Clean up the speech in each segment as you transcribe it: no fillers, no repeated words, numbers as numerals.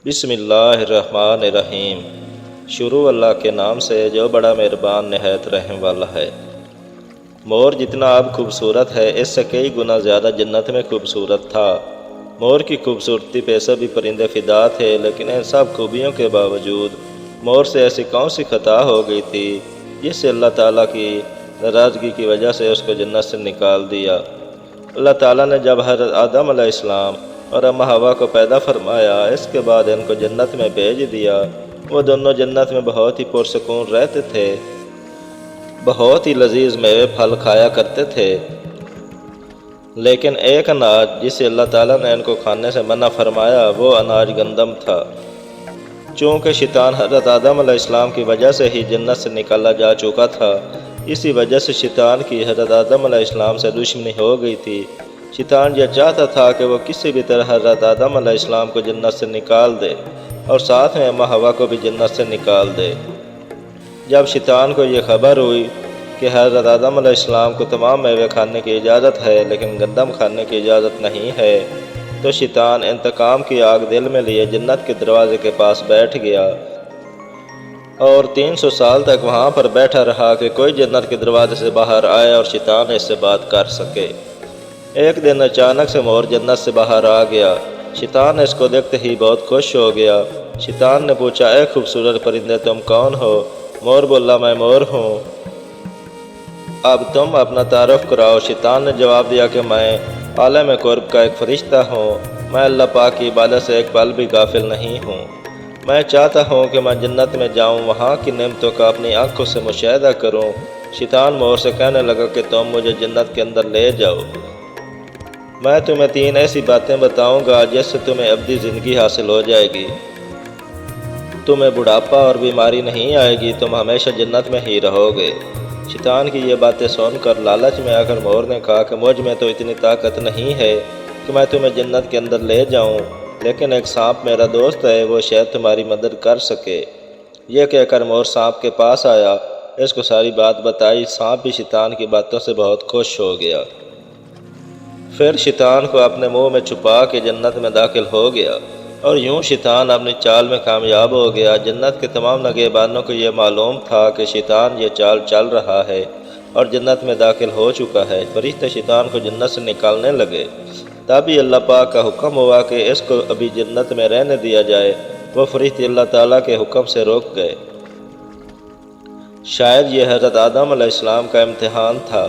بسم اللہ الرحمن الرحیم۔ شروع اللہ کے نام سے جو بڑا مہربان نہایت رحم والا ہے۔ مور جتنا اب خوبصورت ہے اس سے کئی گنا زیادہ جنت میں خوبصورت تھا۔ مور کی خوبصورتی پہ سبھی پرندے فدا تھے، لیکن ان سب خوبیوں کے باوجود مور سے ایسی کون سی خطا ہو گئی تھی جس سے اللہ تعالیٰ کی ناراضگی کی وجہ سے اس کو جنت سے نکال دیا۔ اللہ تعالیٰ نے جب حضرت آدم علیہ السلام اور اماں حوا کو پیدا فرمایا، اس کے بعد ان کو جنت میں بھیج دیا۔ وہ دونوں جنت میں بہت ہی پرسکون رہتے تھے، بہت ہی لذیذ میوے پھل کھایا کرتے تھے، لیکن ایک اناج جسے اللہ تعالیٰ نے ان کو کھانے سے منع فرمایا وہ اناج گندم تھا۔ چونکہ شیطان حضرت آدم علیہ السلام کی وجہ سے ہی جنت سے نکالا جا چکا تھا، اسی وجہ سے شیطان کی حضرت آدم علیہ السلام سے دشمنی ہو گئی تھی۔ شیطان یہ چاہتا تھا کہ وہ کسی بھی طرح حضرت آدم علیہ السلام کو جنت سے نکال دے اور ساتھ میں اماں حوا کو بھی جنت سے نکال دے۔ جب شیطان کو یہ خبر ہوئی کہ حضرت آدم علیہ السلام کو تمام میوے کھانے کی اجازت ہے لیکن گندم کھانے کی اجازت نہیں ہے، تو شیطان انتقام کی آگ دل میں لیے جنت کے دروازے کے پاس بیٹھ گیا اور 300 سال تک وہاں پر بیٹھا رہا کہ کوئی جنت کے دروازے سے باہر آئے اور شیطان اس سے بات کر سکے۔ ایک دن اچانک سے مور جنت سے باہر آ گیا۔ شیطان اس کو دیکھتے ہی بہت خوش ہو گیا۔ شیطان نے پوچھا، اے خوبصورت پرندے تم کون ہو؟ مور بولا، میں مور ہوں، اب تم اپنا تعارف کراؤ۔ شیطان نے جواب دیا کہ میں عالم قرب کا ایک فرشتہ ہوں، میں اللہ پاک کی عبادت سے ایک پل بھی غافل نہیں ہوں، میں چاہتا ہوں کہ میں جنت میں جاؤں، وہاں کی نعمتوں کا اپنی آنکھوں سے مشاہدہ کروں۔ شیطان مور سے کہنے لگا کہ تم مجھے جنت کے اندر لے جاؤ، میں تمہیں 3 ایسی باتیں بتاؤں گا جس سے تمہیں ابدی زندگی حاصل ہو جائے گی، تمہیں بڑھاپا اور بیماری نہیں آئے گی، تم ہمیشہ جنت میں ہی رہو گے۔ شیطان کی یہ باتیں سن کر لالچ میں آ کر مور نے کہا کہ مجھ میں تو اتنی طاقت نہیں ہے کہ میں تمہیں جنت کے اندر لے جاؤں، لیکن ایک سانپ میرا دوست ہے، وہ شاید تمہاری مدد کر سکے۔ یہ کہہ کر مور سانپ کے پاس آیا، اس کو ساری بات بتائی۔ سانپ بھی شیطان کی باتوں سے بہت خوش ہو گیا، پھر شیطان کو اپنے منہ میں چھپا کے جنت میں داخل ہو گیا، اور یوں شیطان اپنی چال میں کامیاب ہو گیا۔ جنت کے تمام نگہبانوں کو یہ معلوم تھا کہ شیطان یہ چال چل رہا ہے اور جنت میں داخل ہو چکا ہے۔ فرشتے شیطان کو جنت سے نکالنے لگے، تبھی اللہ پاک کا حکم ہوا کہ اس کو ابھی جنت میں رہنے دیا جائے۔ وہ فرشتے اللہ تعالیٰ کے حکم سے روک گئے۔ شاید یہ حضرت آدم علیہ السلام کا امتحان تھا۔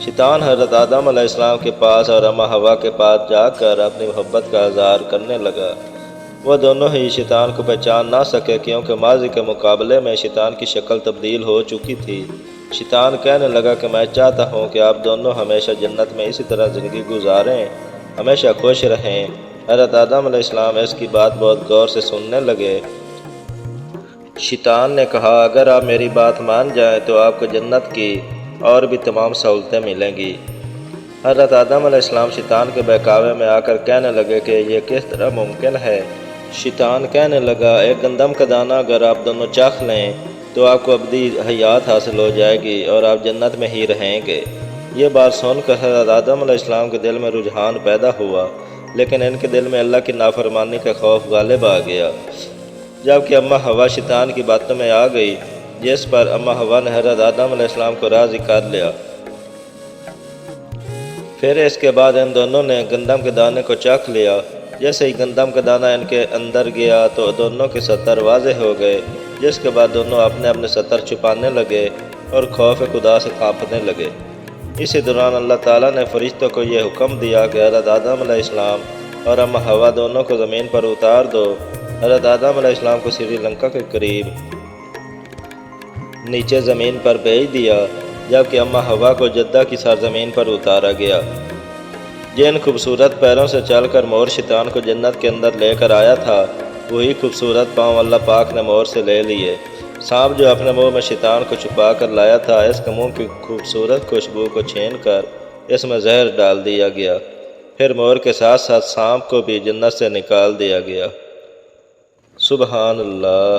شیطان حضرت آدم علیہ السلام کے پاس اور اماں حوا کے پاس جا کر اپنی محبت کا اظہار کرنے لگا۔ وہ دونوں ہی شیطان کو پہچان نہ سکے کیونکہ ماضی کے مقابلے میں شیطان کی شکل تبدیل ہو چکی تھی۔ شیطان کہنے لگا کہ میں چاہتا ہوں کہ آپ دونوں ہمیشہ جنت میں اسی طرح زندگی گزاریں، ہمیشہ خوش رہیں۔ حضرت آدم علیہ السلام اس کی بات بہت غور سے سننے لگے۔ شیطان نے کہا، اگر آپ میری بات مان جائیں تو آپ کو جنت کی اور بھی تمام سہولتیں ملیں گی۔ حضرت آدم علیہ السلام شیطان کے بہکاوے میں آ کر کہنے لگے کہ یہ کس طرح ممکن ہے؟ شیطان کہنے لگا، ایک گندم کا دانہ اگر آپ دونوں چکھ لیں تو آپ کو ابدی حیات حاصل ہو جائے گی اور آپ جنت میں ہی رہیں گے۔ یہ بات سن کر حضرت آدم علیہ السلام کے دل میں رجحان پیدا ہوا، لیکن ان کے دل میں اللہ کی نافرمانی کا خوف غالب آ گیا۔ جبکہ اماں حوا شیطان کی باتوں میں آ گئی، جس پر اماں حوا نے حضرت آدم علیہ السلام کو راضی کر لیا۔ پھر اس کے بعد ان دونوں نے گندم کے دانے کو چکھ لیا۔ جیسے ہی گندم کا دانہ ان کے اندر گیا تو دونوں کے ستر واضح ہو گئے، جس کے بعد دونوں اپنے اپنے ستر چھپانے لگے اور خوف خدا سے کانپنے لگے۔ اسی دوران اللہ تعالیٰ نے فرشتوں کو یہ حکم دیا کہ حضرت آدم علیہ السلام اور اماں حوا دونوں کو زمین پر اتار دو۔ حضرت آدم علیہ السلام کو سری لنکا کے قریب نیچے زمین پر بھیج دیا، جبکہ اماں حوا کو جدہ کی سرزمین پر اتارا گیا۔ جن خوبصورت پیروں سے چل کر مور شیطان کو جنت کے اندر لے کر آیا تھا، وہی خوبصورت پاؤں اللہ پاک نے مور سے لے لیے۔ سانپ جو اپنے منہ میں شیطان کو چھپا کر لایا تھا، اس کے منہ کی خوبصورت خوشبو کو چھین کر اس میں زہر ڈال دیا گیا، پھر مور کے ساتھ ساتھ سانپ کو بھی جنت سے نکال دیا گیا۔ سبحان اللہ۔